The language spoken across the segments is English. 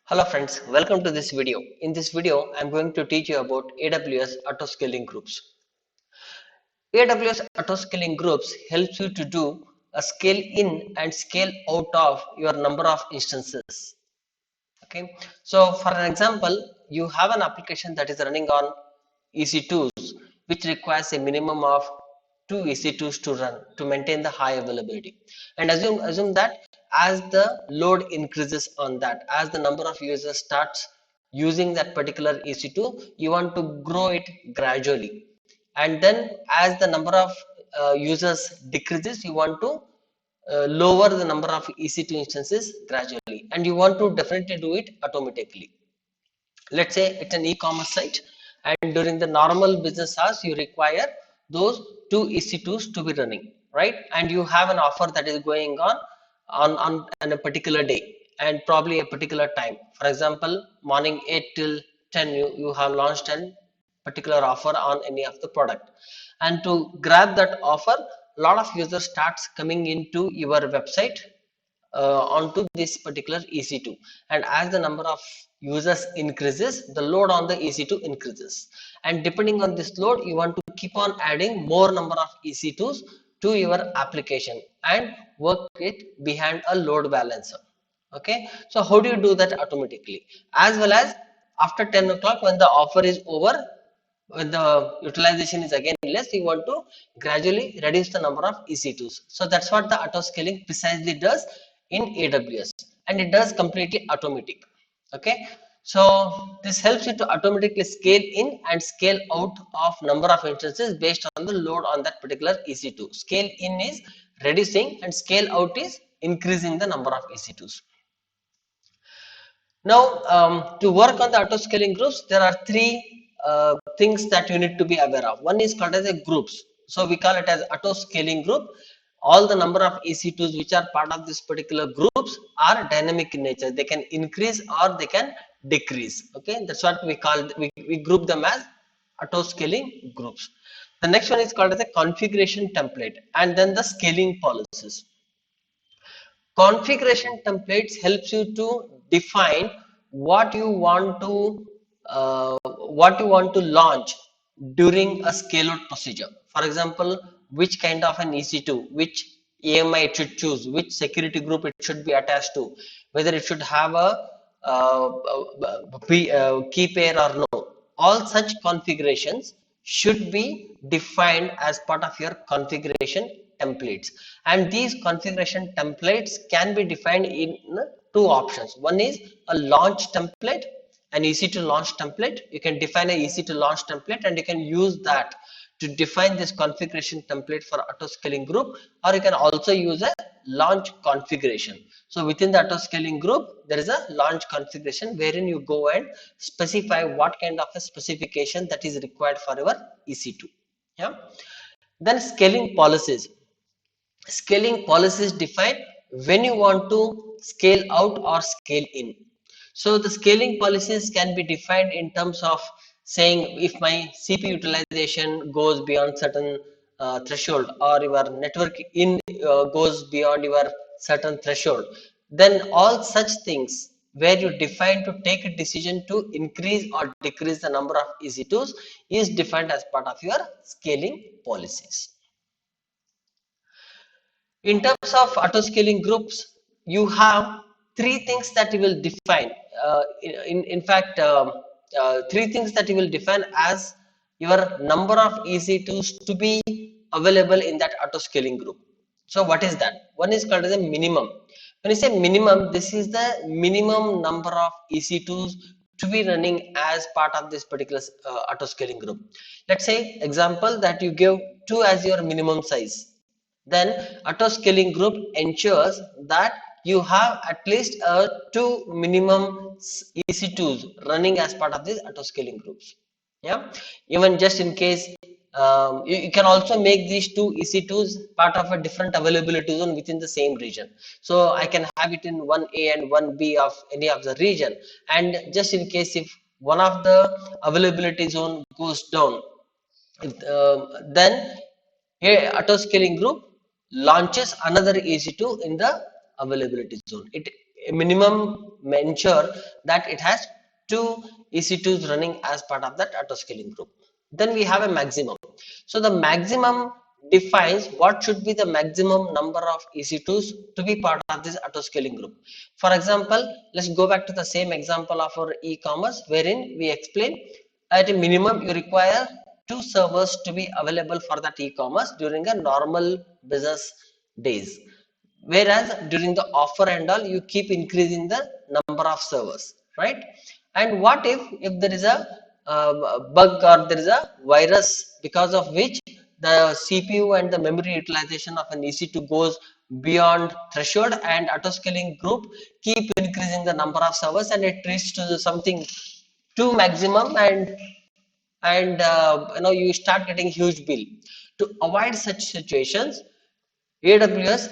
Hello friends, welcome to this video. In this video, I am going to teach you about AWS autoscaling groups. AWS autoscaling groups helps you to do a scale in and scale out of your number of instances. Okay, so for an example, you have an application that is running on EC2s, which requires a minimum of two EC2s to run to maintain the high availability. And assume that as the load increases on that, as the number of users starts using that particular EC2, you want to grow it gradually. And then as the number of users decreases, you want to lower the number of EC2 instances gradually, and you want to definitely do it automatically. Let's say it's an e-commerce site, and during the normal business hours you require those two EC2s to be running, right? And you have an offer that is going on a particular day and probably a particular time. For example, morning 8 till 10 you have launched a particular offer on any of the product, and to grab that offer, a lot of users starts coming into your website onto this particular EC2, and as the number of users increases, the load on the EC2 increases, and depending on this load you want to keep on adding more number of EC2s to your application and work it behind a load balancer. Okay, so how do you do that automatically? As well as after 10 o'clock, when the offer is over, when the utilization is again less, you want to gradually reduce the number of EC2s. So that's what the auto scaling precisely does in AWS, and it does completely automatic. Okay, so this helps you to automatically scale in and scale out of number of instances based on the load on that particular EC2. Scale in is reducing and scale out is increasing the number of EC2s. Now, to work on the auto scaling groups, there are three things that you need to be aware of. One is called as a groups. So we call it as auto scaling group. All the number of EC2s which are part of this particular groups are dynamic in nature. They can increase or they can decrease. Okay, that's what we call. We group them as auto scaling groups. The next one is called as a configuration template, and then the scaling policies. Configuration templates helps you to define what you want to launch during a scale out procedure. For example, which kind of an EC2, which AMI it should choose, which security group it should be attached to, whether it should have a key pair or no. All such configurations should be defined as part of your configuration templates, and these configuration templates can be defined in two options. One is a launch template, an EC2 launch template. You can define an EC2 launch template and you can use that to define this configuration template for auto scaling group, or you can also use a launch configuration. So within the auto scaling group, there is a launch configuration wherein you go and specify what kind of a specification that is required for your EC2. Yeah. Then scaling policies. Scaling policies define when you want to scale out or scale in. So the scaling policies can be defined in terms of saying if my CPU utilization goes beyond certain threshold, or your network in goes beyond your certain threshold, then all such things where you define to take a decision to increase or decrease the number of EC2s is defined as part of your scaling policies. In terms of auto scaling groups, you have three things that you will define. In fact, three things that you will define as your number of EC2s to be available in that auto scaling group. So what is that? One is called as a minimum. When you say minimum, this is the minimum number of EC2s to be running as part of this particular auto scaling group. Let's say example that you give 2 as your minimum size, then auto scaling group ensures that you have at least two minimum EC2s running as part of these auto scaling groups. Yeah, even just in case you can also make these two EC2s part of a different availability zone within the same region. So I can have it in 1A and 1B of any of the region, and just in case if one of the availability zone goes down, then a auto scaling group launches another EC2 in the availability zone. It minimum ensure that it has two EC2s running as part of that auto scaling group. Then we have a maximum. So the maximum defines what should be the maximum number of EC2s to be part of this auto scaling group. For example, let's go back to the same example of our e-commerce, wherein we explain at a minimum you require two servers to be available for that e-commerce during a normal business days, whereas during the offer and all you keep increasing the number of servers, right? And what if there is a bug or there is a virus because of which the CPU and the memory utilization of an EC2 goes beyond threshold, and auto scaling group keep increasing the number of servers and it reaches to something to maximum, and you start getting huge bill. To avoid such situations, AWS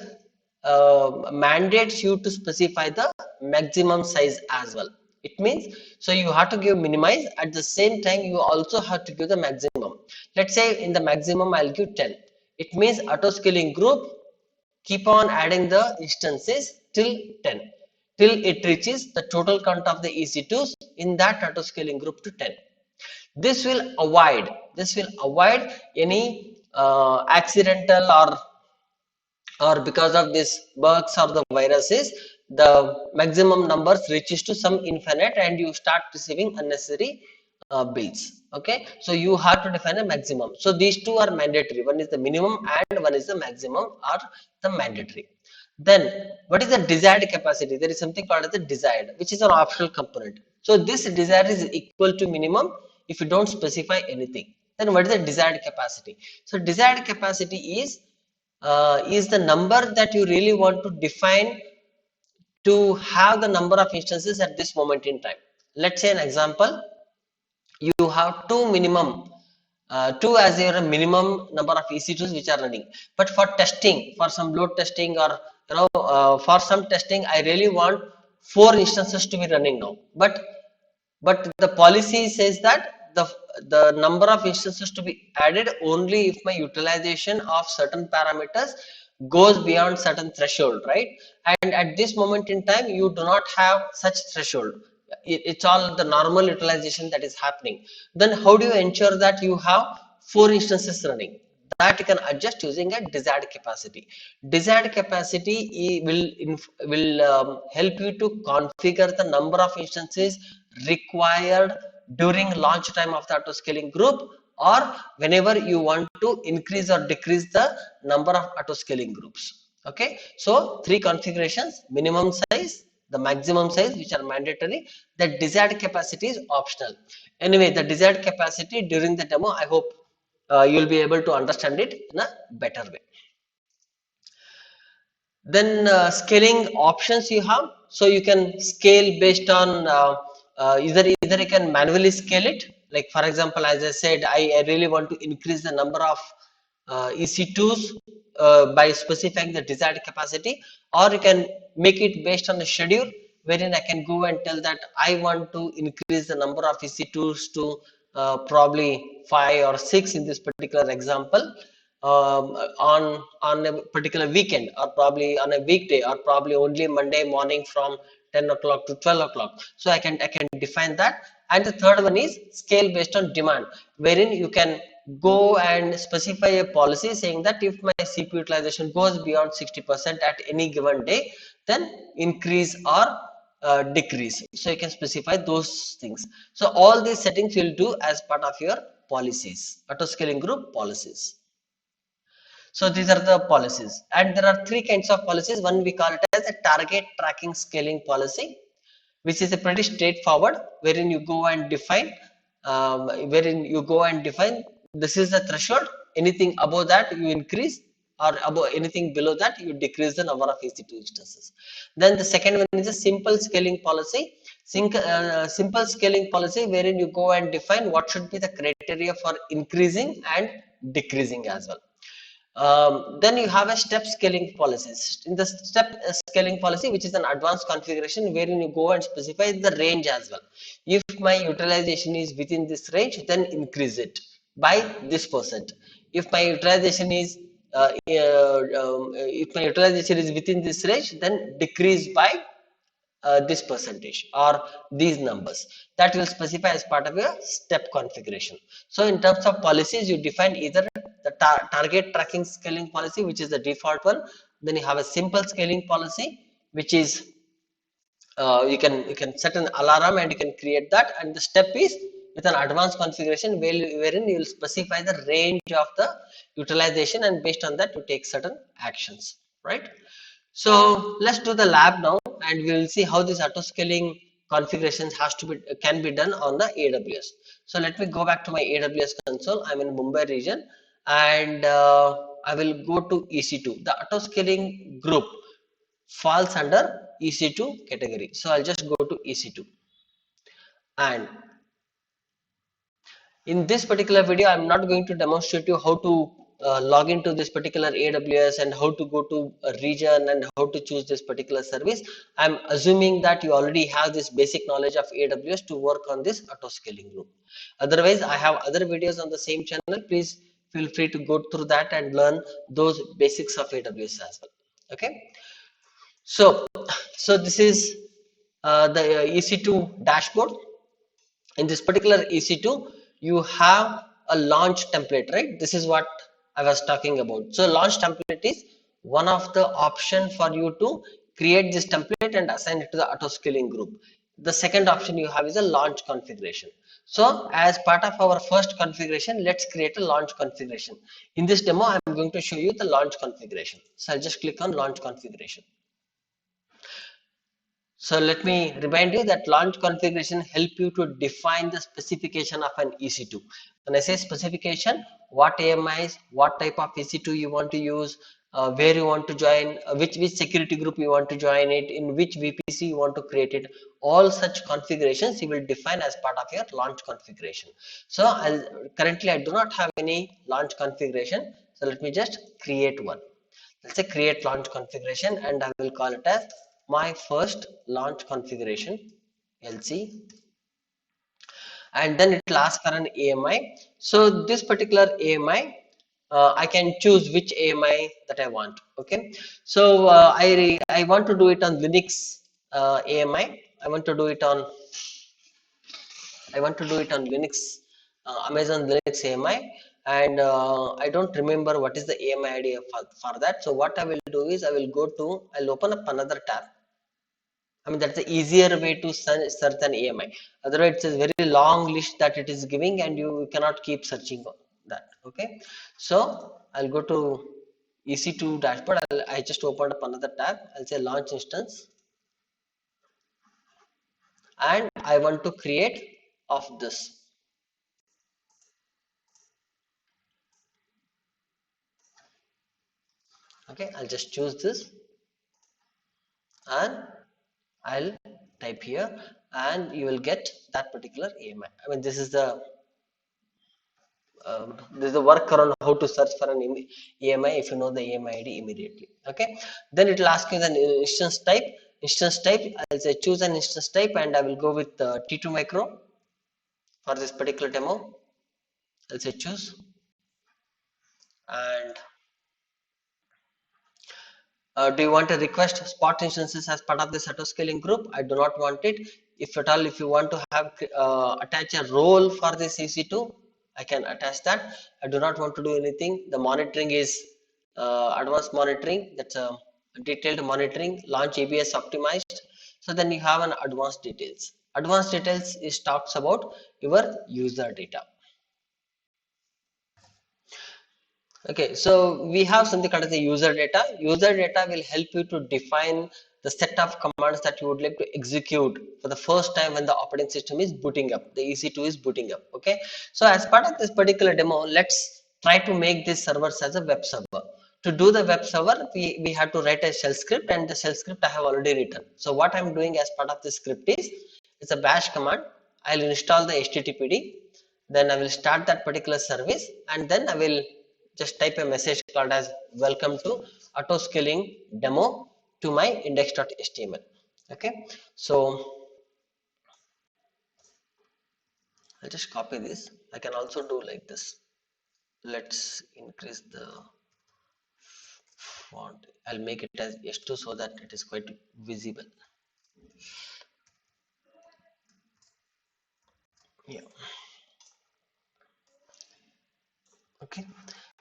mandates you to specify the maximum size as well. It means, so you have to give minimize, at the same time you also have to give the maximum. Let's say in the maximum I'll give 10. It means auto scaling group keep on adding the instances till 10, till it reaches the total count of the EC2s in that auto scaling group to 10. This will avoid any accidental or because of this bugs or the viruses, the maximum numbers reaches to some infinite and you start receiving unnecessary bills. Okay, so you have to define a maximum. So these two are mandatory, one is the minimum and one is the maximum or the mandatory. Then what is the desired capacity? There is something called as the desired, which is an optional component. So this desired is equal to minimum if you don't specify anything. Then what is the desired capacity? So desired capacity is the number that you really want to define to have the number of instances at this moment in time. Let's say an example, you have two as your minimum number of EC2s which are running. But for testing, for some load testing or for some testing, I really want four instances to be running now. But the policy says that the number of instances to be added only if my utilization of certain parameters goes beyond certain threshold, right? And at this moment in time you do not have such threshold. It's all the normal utilization that is happening. Then how do you ensure that you have four instances running? That you can adjust using a desired capacity. Desired capacity will help you to configure the number of instances required during launch time of the auto scaling group, or whenever you want to increase or decrease the number of auto scaling groups. Okay, so three configurations: minimum size, the maximum size, which are mandatory, the desired capacity is optional. Anyway, the desired capacity during the demo, I hope you'll be able to understand it in a better way. Then scaling options you have, so you can scale based on either you can manually scale it, like for example, as I said, I really want to increase the number of EC2s by specifying the desired capacity, or you can make it based on a schedule wherein I can go and tell that I want to increase the number of EC2s to probably 5 or 6 in this particular example, on a particular weekend, or probably on a weekday, or probably only Monday morning from 10 o'clock to 12 o'clock. So I can define that. And the third one is scale based on demand, wherein you can go and specify a policy saying that if my CPU utilization goes beyond 60% at any given day, then increase or decrease. So you can specify those things. So all these settings you'll do as part of your policies, auto scaling group policies. So these are the policies, and there are three kinds of policies. One we call it as a target tracking scaling policy, which is a pretty straightforward, wherein you go and define, this is the threshold. Anything above that you increase, or above anything below that you decrease the number of EC2 instances. Then the second one is a simple scaling policy. Simple scaling policy, wherein you go and define what should be the criteria for increasing and decreasing as well. Then you have a step scaling policies. In the step scaling policy, which is an advanced configuration, wherein you go and specify the range as well. If my utilization is within this range, then increase it by this percent. If my utilization is if my utilization is within this range, then decrease by this percentage or these numbers that will specify as part of your step configuration. So in terms of policies, you define either the target tracking scaling policy, which is the default one. Then you have a simple scaling policy, which is you can set an alarm and you can create that, and the step is with an advanced configuration wherein you will specify the range of the utilization, and based on that you take certain actions, right? So let's do the lab now, and we will see how this auto scaling configurations has to be can be done on the AWS. So let me go back to my AWS console. I'm in Mumbai region, and I will go to EC2. The auto scaling group falls under EC2 category. So I'll just go to EC2, and in this particular video I'm not going to demonstrate you how to log into this particular AWS and how to go to a region and how to choose this particular service. I'm assuming that you already have this basic knowledge of AWS to work on this auto scaling group. Otherwise, I have other videos on the same channel. Please feel free to go through that and learn those basics of AWS as well. Okay. So this is the EC2 dashboard. In this particular EC2, you have a launch template, right? This is what I was talking about. So launch template is one of the option for you to create this template and assign it to the auto scaling group. The second option you have is a launch configuration. So as part of our first configuration, let's create a launch configuration. In this demo, I'm going to show you the launch configuration. So I'll just click on launch configuration. So let me remind you that launch configuration help you to define the specification of an EC2. When I say specification, what AMIs, what type of EC2 you want to use, where you want to join, which security group you want to join it, in which VPC you want to create it, all such configurations you will define as part of your launch configuration. So currently I do not have any launch configuration. So let me just create one. Let's say create launch configuration, and I will call it as my first launch configuration LC, and then it will ask for an AMI. So this particular AMI, I can choose which AMI that I want. Okay, so I want to do it on Linux AMI. I want to do it on Linux, Amazon Linux AMI, and I don't remember what is the AMI ID for that. So what I will do is I'll open up another tab. I mean, that's the easier way to search an AMI. Otherwise, it's a very long list that it is giving, and you cannot keep searching that. Okay, so I'll go to EC2 dashboard. I just opened up another tab. I'll say launch instance, and I want to create of this. Okay, I'll just choose this, and I'll type here, and you will get that particular AMI. I mean, this is the work around how to search for an AMI if you know the AMI ID immediately. Okay, then it will ask you the instance type. Instance type, I'll say choose an instance type, and I will go with T2 micro for this particular demo. I'll say choose, and do you want to request spot instances as part of this auto scaling group? I do not want it. If at all, if you want to have attach a role for this EC2, I can attach that. I do not want to do anything. The monitoring is advanced monitoring. That's a detailed monitoring. Launch ABS optimized. So then you have an advanced details. Advanced details is talks about your user data. Okay, so we have something called as the user data. User data will help you to define the set of commands that you would like to execute for the first time when the operating system is booting up, the EC2 is booting up. Okay, so as part of this particular demo, let's try to make this servers as a web server. To do the web server, we have to write a shell script, and the shell script I have already written. So what I'm doing as part of this script is, it's a bash command. I'll install the HTTPD, then I will start that particular service, and then I will just type a message called as welcome to auto scaling demo to my index.html. Okay, so I'll just copy this. I can also do like this. Let's increase the font. I'll make it as S2 so that it is quite visible. Yeah. Okay.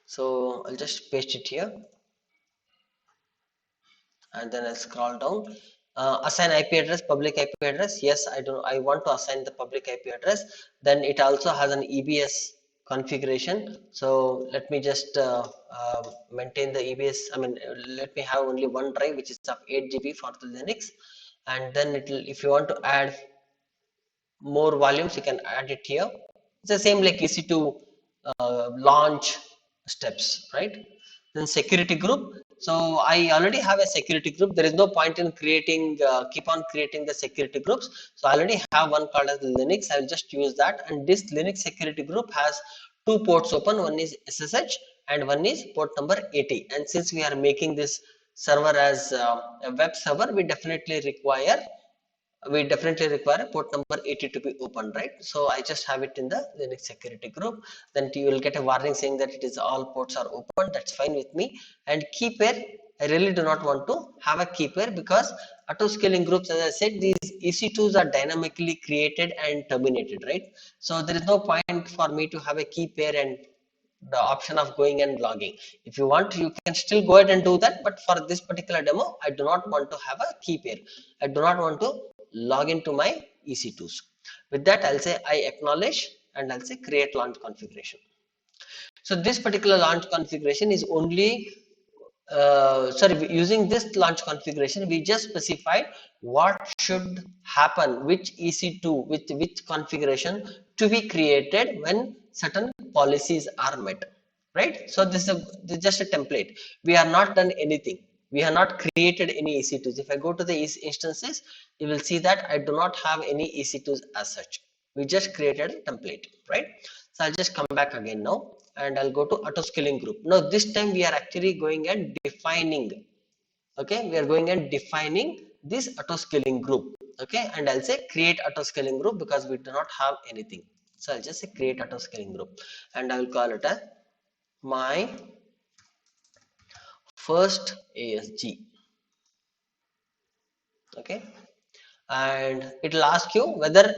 So I'll just paste it here, and then I'll scroll down. Assign IP address, public IP address. Yes, I want to assign the public IP address. Then it also has an EBS configuration. So let me just maintain the EBS. I mean, let me have only one drive, which is of 8 GB for the Linux. And then it'll, if you want to add more volumes, you can add it here. It's the same like EC2 launch steps, right? Then security group. So I already have a security group. There is no point in creating keep on creating the security groups. So I already have one called as Linux. I'll just use that, and this Linux security group has two ports open. One is SSH and one is port number 80. And since we are making this server as a web server, we definitely require port number 80 to be open, right? So I just have it in the Linux security group. Then you will get a warning saying that it is all ports are open. That's fine with me. And key pair, I really do not want to have a key pair, because auto scaling groups, as I said, these EC2s are dynamically created and terminated, right? So there is no point for me to have a key pair and the option of going and logging. If you want, you can still go ahead and do that, but for this particular demo, I do not want to have a key pair. I do not want to log into my EC2s. With that, I'll say I acknowledge, and I'll say create launch configuration. So this particular launch configuration is only sorry, using this launch configuration, we just specified what should happen, which EC2 with which configuration to be created when certain policies are met, right? So this is just a template. We are not done anything. We have not created any EC2s. If I go to the instances, you will see that I do not have any EC2s as such. We just created a template, right? So I'll just come back again now, and I'll go to auto scaling group. Now this time we are actually going and defining, okay, we are going and defining this auto scaling group, okay, and I'll say create auto scaling group because we do not have anything. So I'll just say create auto scaling group, and I will call it a my first ASG, okay, and it will ask you whether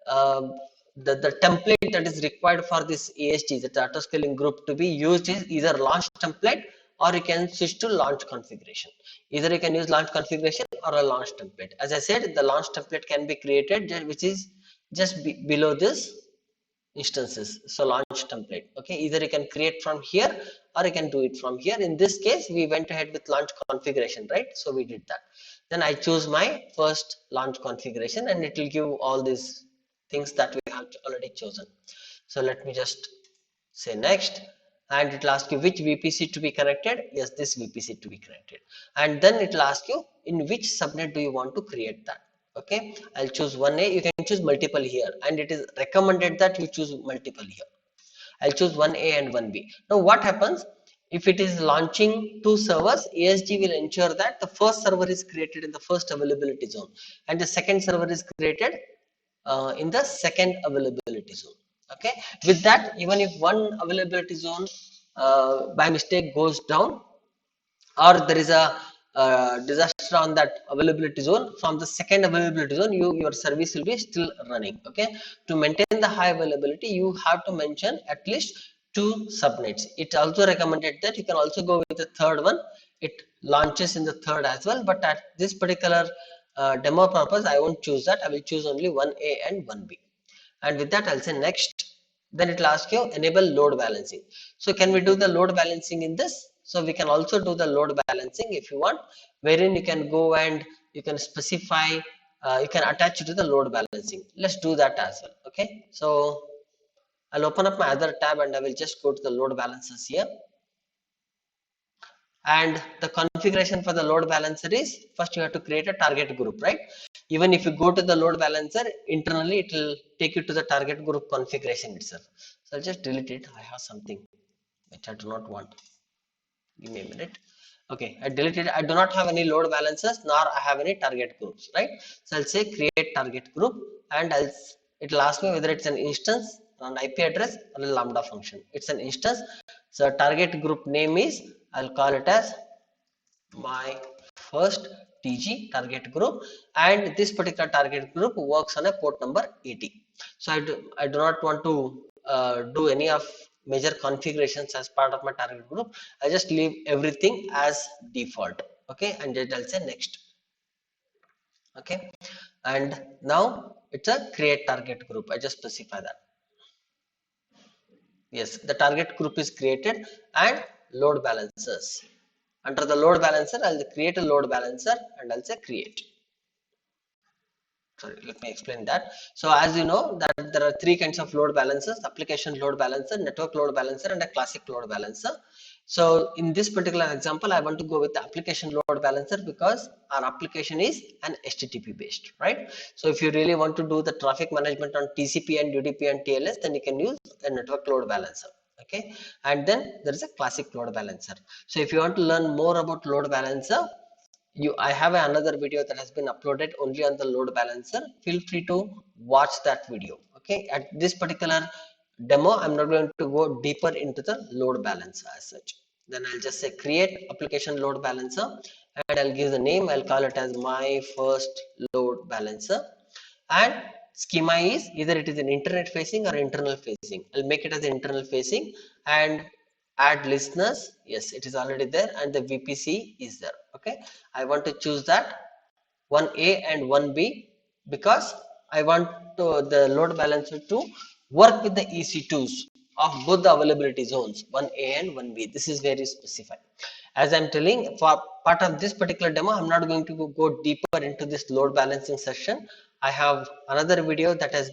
uh, the template that is required for this ASG, the auto scaling group, to be used is either launch template, or you can switch to launch configuration. Either you can use launch configuration or a launch template. As I said, the launch template can be created which is just below this instances. So launch template, okay, either you can create from here or you can do it from here. In this case, we went ahead with launch configuration, right? So we did that. Then I choose my first launch configuration, and it will give all these things that we have already chosen. So let me just say next, and it will ask you which VPC to be connected. Yes, this VPC to be connected. And then it will ask you in which subnet do you want to create that. Okay, I'll choose 1A. You can choose multiple here, and it is recommended that you choose multiple here. I'll choose 1A and 1B. Now what happens if it is launching two servers? ASG will ensure that the first server is created in the first availability zone, and the second server is created in the second availability zone. Okay, with that, even if one availability zone by mistake goes down, or there is a disaster on that availability zone, from the second availability zone your service will be still running. Okay, to maintain the high availability, you have to mention at least two subnets. It also recommended that you can also go with the third one. It launches in the third as well, but at this particular demo purpose, I won't choose that. I will choose only 1A and 1B. And with that, I'll say next. Then it will ask you enable load balancing. So can we do the load balancing in this? So we can also do the load balancing if you want, wherein you can go and you can specify, you can attach it to the load balancing. Let's do that as well. Okay, so I'll open up my other tab, and I will just go to the load balancers here. And the configuration for the load balancer is, first you have to create a target group, right? Even if you go to the load balancer, internally it will take you to the target group configuration itself. So I'll just delete it. I have something which I do not want. Give me a minute. Okay, I deleted it. I do not have any load balancers, nor I have any target groups, right? So I'll say create target group, and it'll ask me whether it's an instance, an IP address, or a lambda function. It's an instance. So target group name is, I'll call it as my first TG, target group, and this particular target group works on a port number 80. So I do not want to do any of major configurations as part of my target group. I just leave everything as default. Okay, and then I'll say next. Okay, and now it's a create target group. I just specify that. Yes, the target group is created and load balancers. Under the load balancer, I'll create a load balancer and I'll say create. Sorry, let me explain that. So as you know that there are three kinds of load balancers: application load balancer, network load balancer, and a classic load balancer. So in this particular example, I want to go with the application load balancer because our application is an HTTP based, right? So if you really want to do the traffic management on TCP and UDP and TLS, then you can use a network load balancer. Okay, and then there is a classic load balancer. So if you want to learn more about load balancer, I have another video that has been uploaded only on the load balancer. Feel free to watch that video. Okay, at this particular demo I'm not going to go deeper into the load balancer as such. Then I'll just say create application load balancer and I'll give the name. I'll call it as my first load balancer, and schema is either it is an internet facing or internal facing. I'll make it as internal facing and add listeners. Yes, it is already there, and the VPC is there. Okay, I want to choose that 1A and 1B because I want the load balancer to work with the EC2s of both the availability zones 1A and 1B. This is very specified. As I'm telling, for part of this particular demo, I'm not going to go deeper into this load balancing session. I have another video that has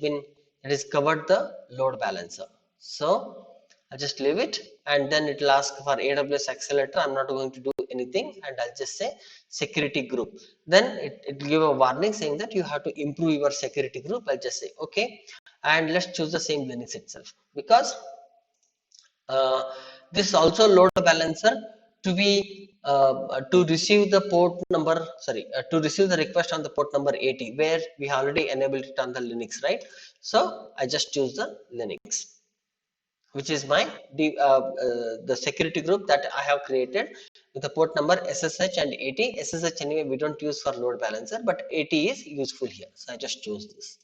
covered the load balancer. So I'll just leave it, and then it will ask for AWS accelerator. I'm not going to do anything, and I'll just say security group. Then it will give a warning saying that you have to improve your security group. I'll just say okay, and let's choose the same Linux itself because this also load balancer to be to receive the port number, to receive the request on the port number 80 where we already enabled it on the Linux, right? So I just choose the Linux, which is my the security group that I have created with the port number SSH and 80. SSH anyway we don't use for load balancer, but 80 is useful here, so I just choose this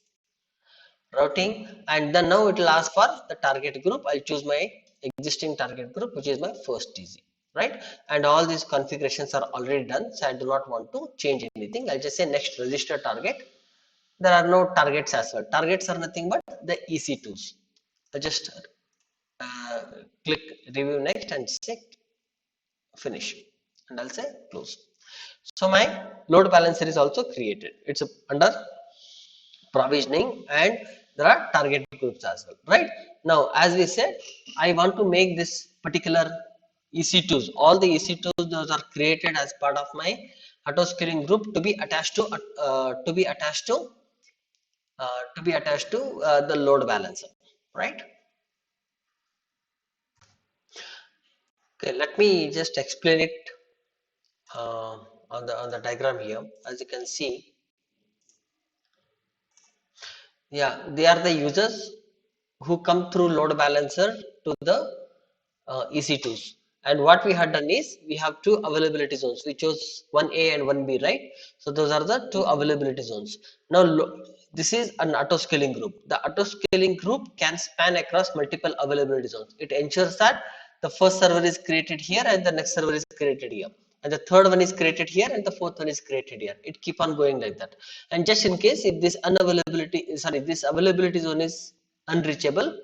routing, and then now it will ask for the target group. I'll choose my existing target group, which is my first TG, right? And all these configurations are already done, so I do not want to change anything. I'll just say next register target. There are no targets as well. Targets are nothing but the EC2s. I just uh, click review next and say finish, and I'll say close. So my load balancer is also created. It's under provisioning, and there are target groups as well, right? Now as we said, I want to make this particular EC2s, all the EC2s those are created as part of my auto scaling group to be attached to the load balancer, right? Okay, let me just explain it on the diagram here. As you can see, yeah, they are the users who come through load balancer to the EC2s. And what we had done is we have two availability zones. We chose 1A and 1B, right? So those are the two availability zones. Now this is an auto scaling group. The auto scaling group can span across multiple availability zones. It ensures that the first server is created here and the next server is created here, and the third one is created here and the fourth one is created here. It keep on going like that. And just in case if this this availability zone is unreachable,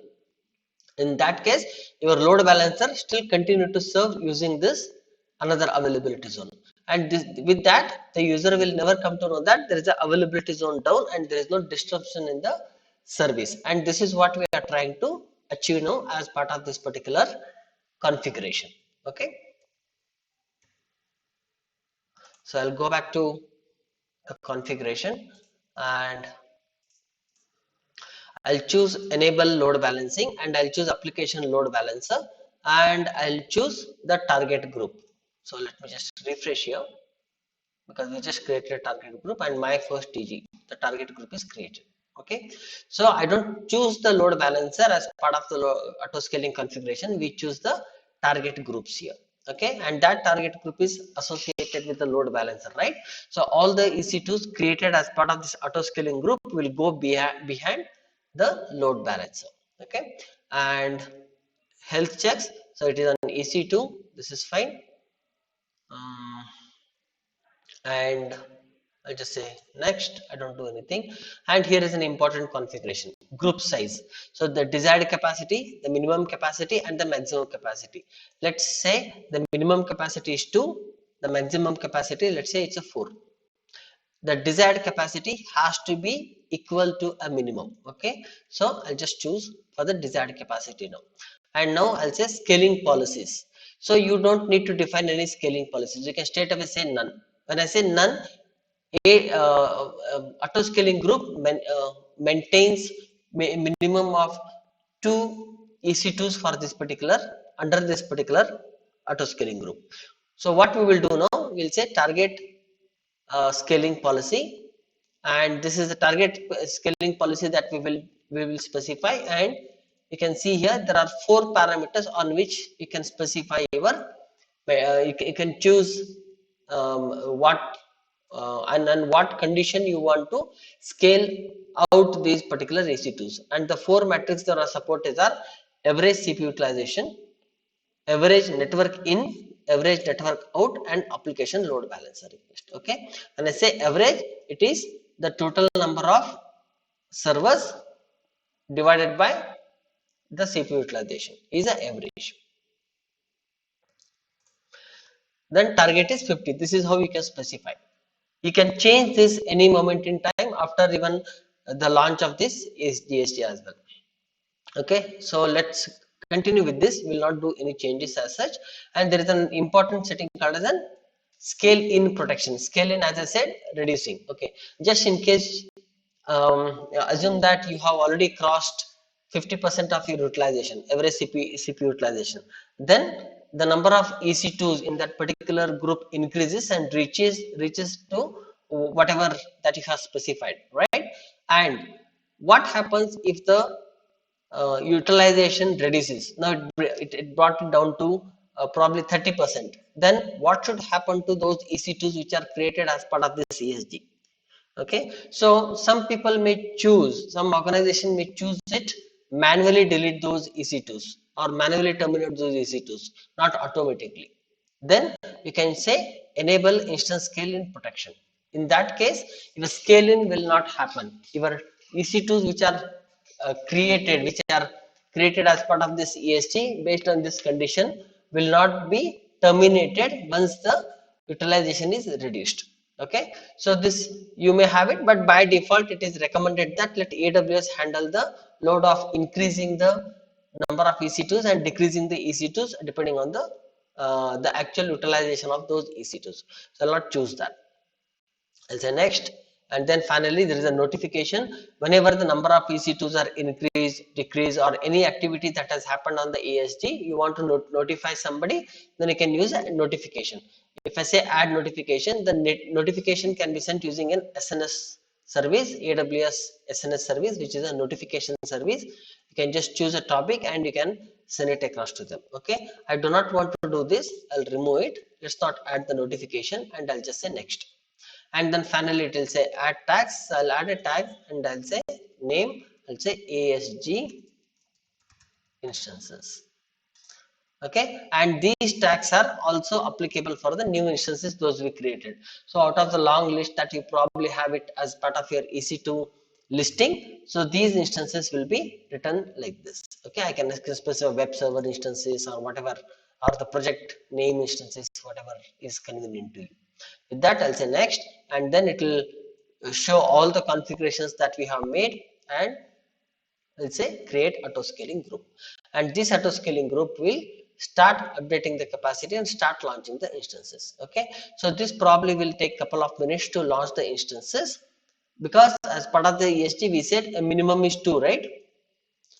in that case your load balancer still continue to serve using this another availability zone, and with that the user will never come to know that there is a availability zone down and there is no disruption in the service. And this is what we are trying to achieve now as part of this particular configuration. Okay, so I'll go back to the configuration and I'll choose enable load balancing and I'll choose application load balancer and I'll choose the target group. So let me just refresh here because we just created a target group and my first TG, the target group is created. Okay, so I don't choose the load balancer as part of the auto scaling configuration. We choose the target groups here. Okay, and that target group is associated with the load balancer, right? So all the EC2s created as part of this auto scaling group will go behind the load balancer. Okay, and health checks, so it is an EC2, this is fine. um, and I'll just say next, I don't do anything. And here is an important configuration, group size. So the desired capacity, the minimum capacity and the maximum capacity. Let's say the minimum capacity is 2, the maximum capacity, let's say it's a 4. The desired capacity has to be equal to a minimum. Okay, so I'll just choose for the desired capacity now. And now I'll say scaling policies. So you don't need to define any scaling policies, you can straight away say none. When I say none, a auto scaling group maintains minimum of 2 EC2s for this particular, under this particular auto scaling group. So what we will do now, we'll say target scaling policy, and this is the target scaling policy that we will specify. And you can see here there are 4 parameters on which you can specify your you can choose what and what condition you want to scale out these particular EC2s. And the 4 metrics that are supported are average CPU utilization, average network in, average network out, and application load balancer request. Okay, when I say average, it is the total number of servers divided by the CPU utilization is the average. Then target is 50. This is how you can specify. You can change this any moment in time after even the launch of this is GST as well. Okay, so let's continue with this. We will not do any changes as such. And there is an important setting called as an scale in protection. Scale in, as I said, reducing. Okay, just in case, assume that you have already crossed 50% of your utilization, average CPU utilization. Then the number of EC2s in that particular group increases and reaches to whatever that you have specified, right? And what happens if the utilization reduces? Now it brought it down to probably 30%. Then what should happen to those EC2s which are created as part of this ESG? Okay, so some people may choose, some organization may choose it, manually delete those EC2s or manually terminate those EC2s, not automatically. Then you can say enable instant scale in protection. In that case, your scaling will not happen. Your EC2s which are created as part of this ESG based on this condition will not be terminated once the utilization is reduced. Okay, so this you may have it, but by default it is recommended that let AWS handle the load of increasing the number of EC2s and decreasing the EC2s depending on the actual utilization of those EC2s. So I'll not choose that. I'll say next. And then finally there is a notification whenever the number of EC2s are increased, decrease, or any activity that has happened on the ESG, you want to notify somebody, then you can use a notification. If I say add notification, the notification can be sent using an SNS service, AWS SNS service, which is a notification service. You can just choose a topic and you can send it across to them. Okay, I do not want to do this, I'll remove it. Let's not add the notification, and I'll just say next. And then finally it will say add tags. So I'll add a tag and I'll say name, I'll say ASG instances. Okay, and these tags are also applicable for the new instances those we created. So out of the long list that you probably have it as part of your EC2 listing, so these instances will be written like this. Okay, I can specify web server instances or whatever, or the project name instances, whatever is convenient to you. With that, I'll say next, and then it will show all the configurations that we have made, and we'll say create auto scaling group. And this auto scaling group will start updating the capacity and start launching the instances. Okay, so this probably will take couple of minutes to launch the instances, because as part of the ESG we said a minimum is 2, right?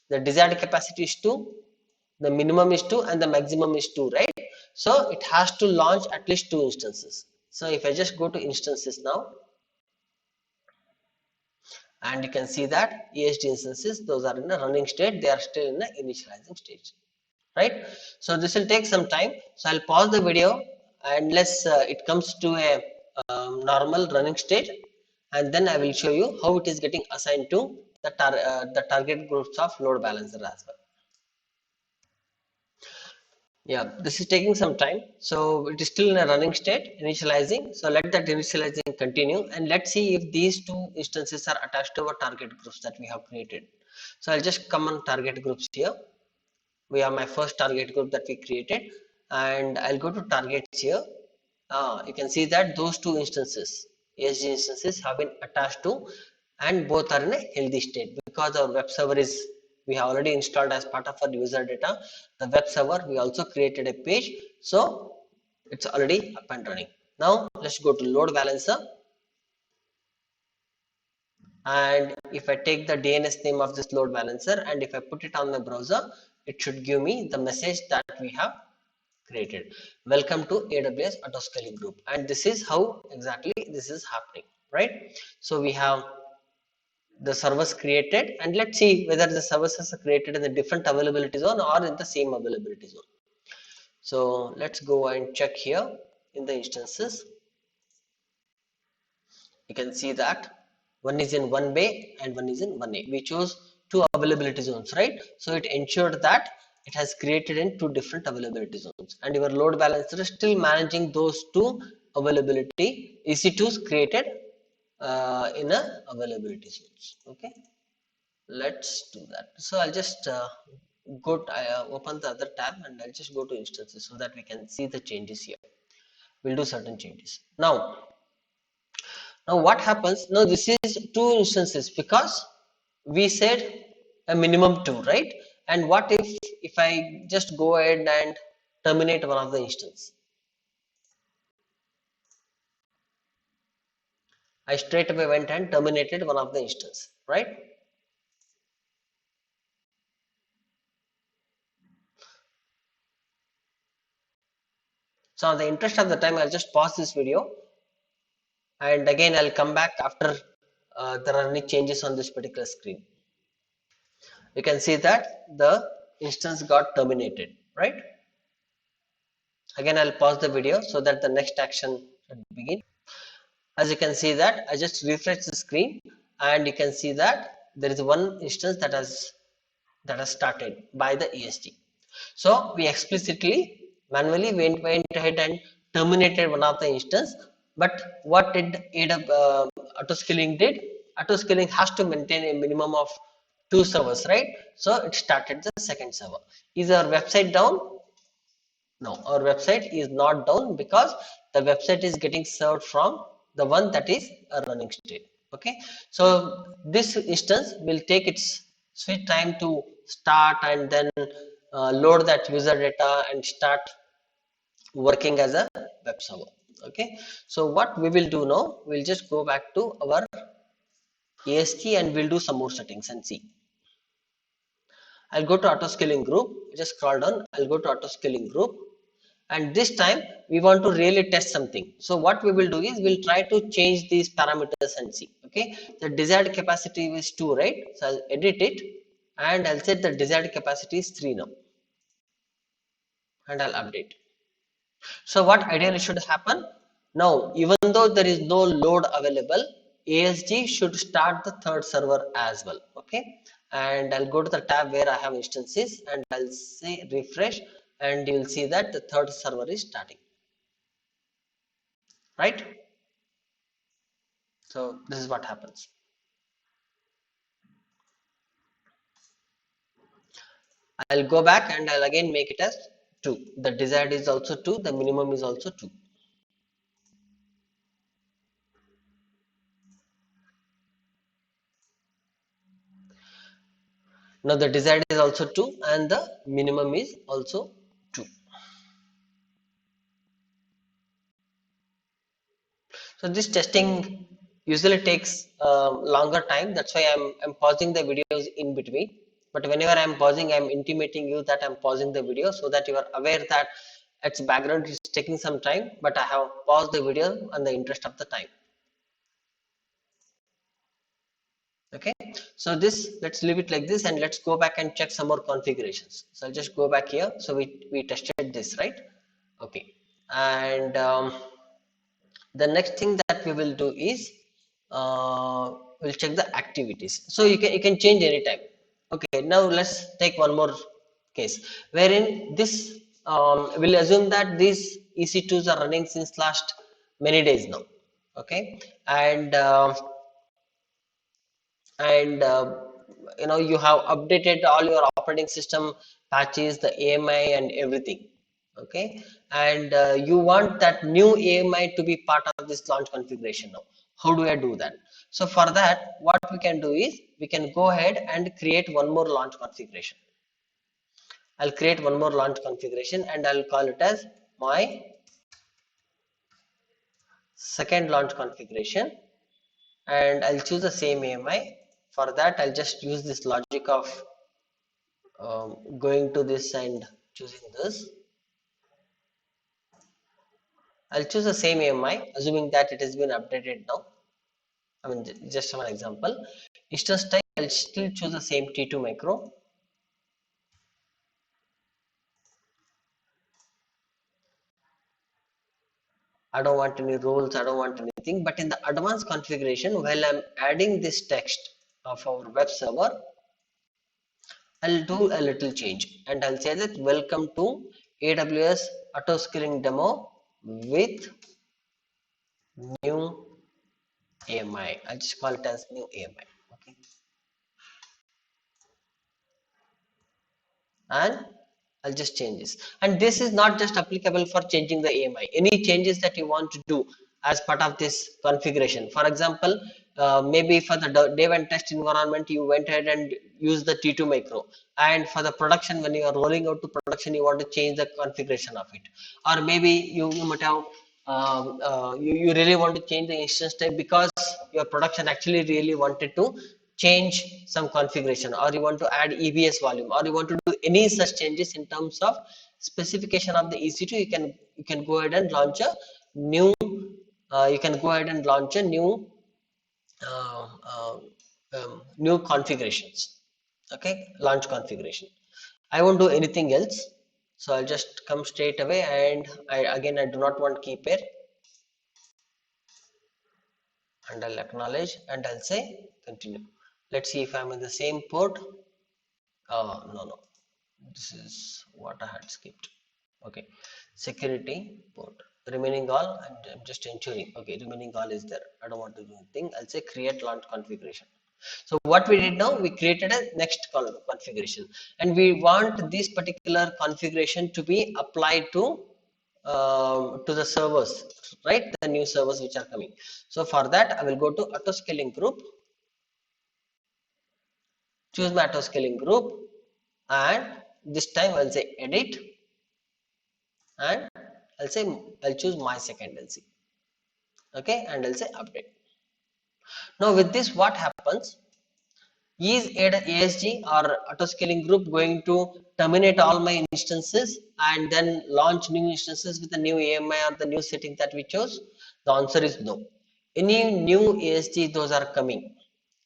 The desired capacity is 2, the minimum is 2, and the maximum is 2, right? So it has to launch at least 2 instances. So if I just go to instances now, and you can see that ESG instances, those are in a running state, they are still in the initializing stage. right? So this will take some time. So I'll pause the video unless it comes to a normal running state, and then I will show you how it is getting assigned to the target groups of load balancer as well. Yeah, this is taking some time. So it is still in a running state, initializing. So let that initializing continue, and let's see if these two instances are attached to our target groups that we have created. So I'll just come on target groups here. We have my first target group that we created, and I'll go to targets here. You can see that those two instances, ESG instances, have been attached to, and both are in a healthy state because our web server is, we have already installed as part of our user data. The web server, we also created a page, so it's already up and running. Now let's go to load balancer, and if I take the DNS name of this load balancer and if I put it on my browser, it should give me the message that we have created. Welcome to AWS Autoscaling Group, and this is how exactly this is happening, right? So we have the servers created, and let's see whether the services are created in a different availability zone or in the same availability zone. So let's go and check here in the instances. You can see that one is in 1bay and one is in 1A. We chose two availability zones, right? So it ensured that it has created in two different availability zones, and your load balancer is still managing those two availability EC2s created in a availability zones. Okay, let's do that. So I'll just open the other tab, and I'll just go to instances so that we can see the changes here. We'll do certain changes now. Now what happens? Now this is two instances because we said a minimum two, right? And what if I just go ahead and terminate one of the instance? I straight away went and terminated one of the instance, right? So in the interest of the time, I'll just pause this video, and again I'll come back after there are any changes on this particular screen. You can see that the instance got terminated, right? Again I'll pause the video so that the next action should begin. As you can see that I just refresh the screen, and you can see that there is one instance that has started by the ESG. So we explicitly manually went ahead and terminated one of the instance. But what did autoscaling did? Autoscaling has to maintain a minimum of two servers, right? So it started the second server. Is our website down? No, our website is not down because the website is getting served from the one that is a running state. Okay, so this instance will take its sweet time to start and then load that user data and start working as a web server. Okay, so what we will do now, we'll just go back to our AST and we'll do some more settings and see. I'll go to autoscaling group, just scroll down, I'll go to autoscaling group, and this time we want to really test something. So what we will do is we'll try to change these parameters and see. Okay, the desired capacity is 2, right? So I'll edit it and I'll set the desired capacity is 3 now, and I'll update. So what ideally should happen now, even though there is no load available, ASG should start the third server as well. Okay, and I'll go to the tab where I have instances and I'll say refresh, and you will see that the third server is starting, right? So this is what happens. I'll go back and I'll again make it as 2. The desired is also 2, the minimum is also 2. Now the desired is also 2 and the minimum is also 2. So this testing usually takes longer time. That's why I'm pausing the videos in between. But whenever I'm pausing, I'm intimating you that I'm pausing the video so that you are aware that its background is taking some time, but I have paused the video on the interest of the time. Okay, So this, let's leave it like this, and let's go back and check some more configurations. So I'll just go back here. So we tested this, right? Okay. And the next thing that we will do is we'll check the activities. So you can change anytime. Okay, now let's take one more case wherein this we'll assume that these EC2s are running since last many days now. Okay. And you have updated all your operating system patches, the AMI and everything. Okay. And you want that new AMI to be part of this launch configuration now. How do I do that? So for that, what we can do is we can go ahead and create one more launch configuration. I'll create one more launch configuration and I'll call it as my second launch configuration, and I'll choose the same AMI. For that, I'll just use this logic of going to this and choosing this. I'll choose the same AMI, assuming that it has been updated now. I mean, just one example. Instance type, I'll still choose the same T2 micro. I don't want any rules, I don't want anything. But in the advanced configuration, while I'm adding this text of our web server, I'll do a little change and I'll say that welcome to AWS auto scaling demo with new AMI. I'll just call it as new AMI. Okay. And I'll just change this. And this is not just applicable for changing the AMI. Any changes that you want to do as part of this configuration. For example, maybe for the dev and test environment, you went ahead and used the T2 micro. And for the production, when you are rolling out to production, you want to change the configuration of it. Or maybe you might have you really want to change the instance type because your production actually really wanted to change some configuration, or you want to add EBS volume, or you want to do any such changes in terms of specification of the EC2. You can go ahead and launch a new uh, uh, new configurations. Okay, launch configuration. I won't do anything else, so I'll just come straight away, and I do not want key pair, and I'll acknowledge and I'll say continue. Let's see if I'm in the same port. No, this is what I had skipped. Okay, security port remaining all, and I'm just ensuring. Okay, remaining all is there. I don't want to do anything. I'll say create launch configuration. So what we did now, we created a next configuration, and we want this particular configuration to be applied to the servers, right? The new servers which are coming. So for that, I will go to auto scaling group, choose my auto scaling group, and this time I'll say edit, and I'll choose my second LC. Okay, and I'll say update. Now with this, what happens is ASG or auto scaling group going to terminate all my instances and then launch new instances with the new AMI or the new setting that we chose? The answer is no. Any new ASG, those are coming.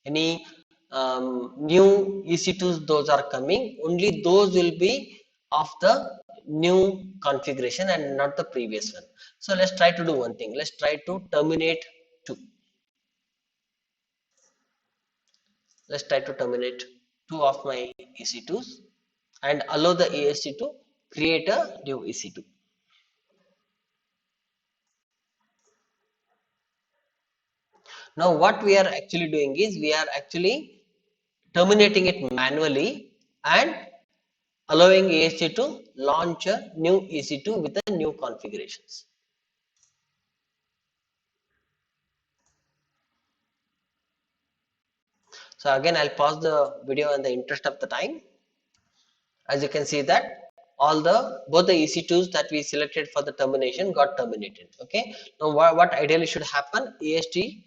Any new EC2s, those are coming. Only those will be of the new configuration and not the previous one. So let's try to do one thing. Let's try to terminate two. Let's try to terminate two of my EC2s and allow the ASG to create a new EC2. Now what we are actually doing is we are actually terminating it manually and allowing ASG to launch a new EC2 with the new configurations. So again, I'll pause the video in the interest of the time. As you can see that both the EC2s that we selected for the termination got terminated. Okay. Now what ideally should happen? ASG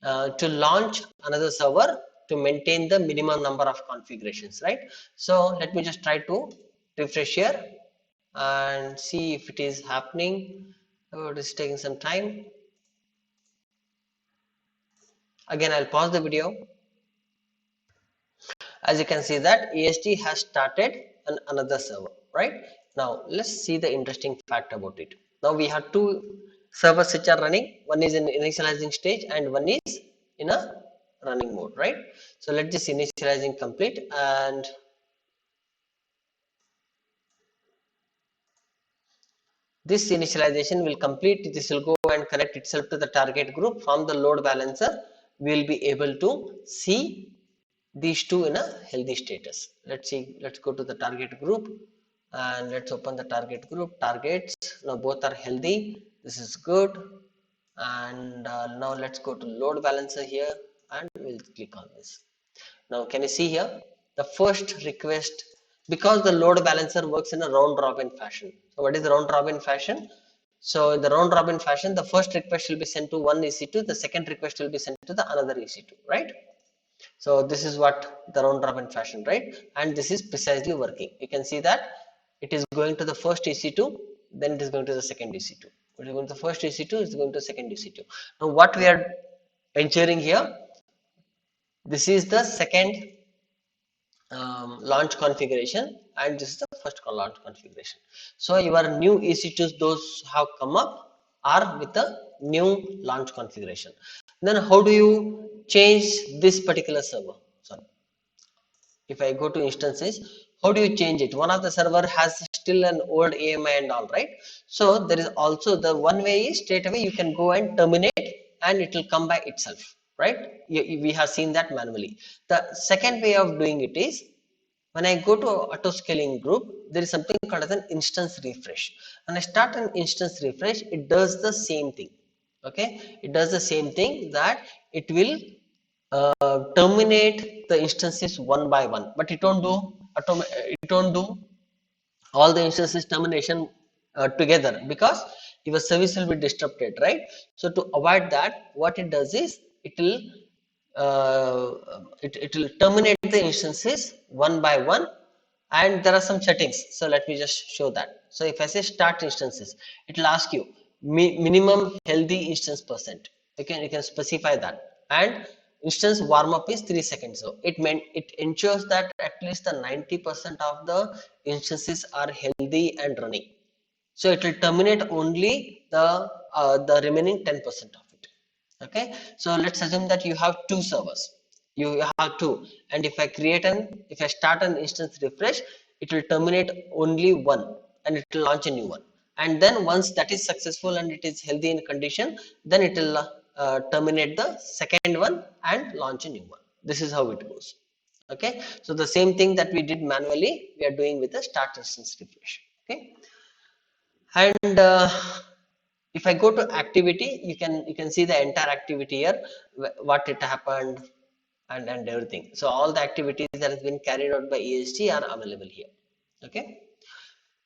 to launch another server to maintain the minimum number of configurations, right? So let me just try to refresh here and see if it is happening. Oh, it is taking some time. Again, I'll pause the video. As you can see that EST has started another server, right? Now let's see the interesting fact about it. Now we have two servers which are running. One is in initializing stage and one is in a running mode, right? So let this initializing complete, and this initialization will complete. This will go and connect itself to the target group. From the load balancer, we will be able to see these two in a healthy status. Let's see, let's go to the target group and let's open the target group. Targets, now both are healthy. This is good. And now let's go to load balancer here and we'll click on this. Now can you see here the first request, because the load balancer works in a round robin fashion. So what is the round robin fashion? So in the round robin fashion, the first request will be sent to one EC2, the second request will be sent to the another EC2, right? So this is what the round robin fashion, right? And this is precisely working. You can see that it is going to the first EC2, then it is going to the second EC2. It is going to the first EC2, it is going to the second EC2. Now what we are ensuring here, this is the second launch configuration and this is the first launch configuration. So your new EC2s, those have come up, are with the new launch configuration. Then how do you change this particular server? Sorry, if I go to instances, how do you change it? One of the server has still an old AMI and all, right? So there is also the one way is straight away you can go and terminate and it will come by itself, right? We have seen that manually. The second way of doing it is, when I go to auto scaling group, there is something called as an instance refresh. When I start an instance refresh, it does the same thing. Okay, it does the same thing, that it will terminate the instances one by one, but it won't do all the instances termination together, because your service will be disrupted, right? So to avoid that, what it does is it will terminate the instances one by one, and there are some settings. So let me just show that. So if I say start instances, it will ask you minimum healthy instance percent. You can specify that, and instance warm up is 3 seconds. So it ensures that at least the 90% of the instances are healthy and running. So it will terminate only the remaining 10% of it. Okay, so let's assume that you have two servers. You have two, and if I start an instance refresh, it will terminate only one and it will launch a new one. And then once that is successful and it is healthy in condition, then it will terminate the second one and launch a new one. This is how it goes. Okay, so the same thing that we did manually, we are doing with the start instance refresh. Okay, and if I go to activity, you can see the entire activity here, what it happened, and everything. So all the activities that has been carried out by EST are available here. Okay,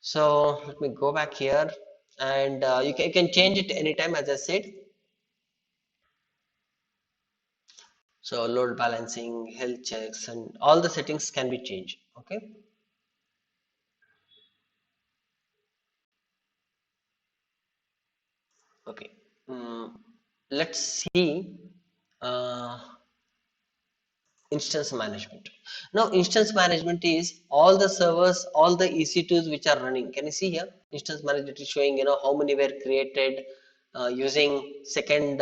so let me go back here, and you can change it anytime, as I said. So load balancing, health checks, and all the settings can be changed. Okay, okay. Mm, let's see uh, instance management. Now instance management is all the servers, all the EC2s which are running. Can you see here instance management is showing how many were created using second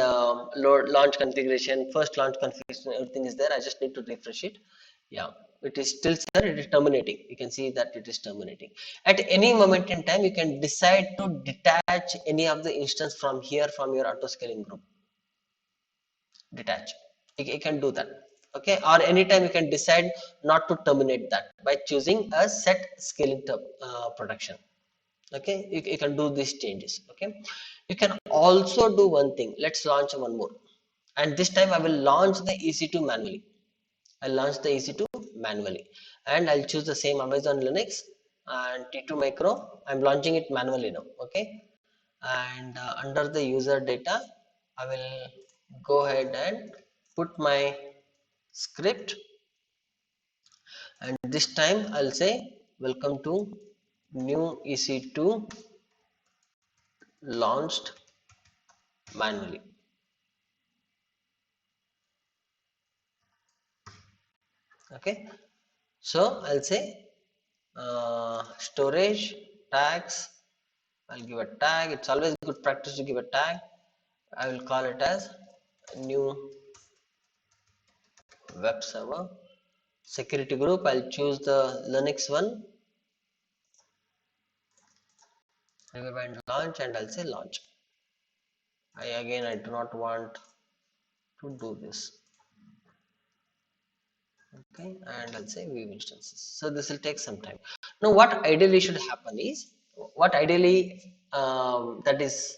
load launch configuration, first launch configuration, everything is there. I just need to refresh it. Yeah, it is still, sir, it is terminating. You can see that it is terminating. At any moment in time, you can decide to detach any of the instance from here, from your auto scaling group. Detach, you can do that. Okay, or anytime you can decide not to terminate that by choosing a set scaling production. Okay, you can do these changes. Okay, you can also do one thing. Let's launch one more, and this time I will launch the EC2 manually. I'll launch the EC2 manually, and I'll choose the same Amazon Linux and T2 Micro. I'm launching it manually now. Okay, and under the user data, I will go ahead and put my script, and this time I'll say welcome to new EC2 launched manually. Okay, So I'll say storage tags. I'll give a tag. It's always good practice to give a tag. I will call it as new web server. Security group, I'll choose the Linux one. Revive and launch, and I'll say launch. I do not want to do this. Okay, and I'll say view instances. So this will take some time. Now what ideally should happen is, what ideally that is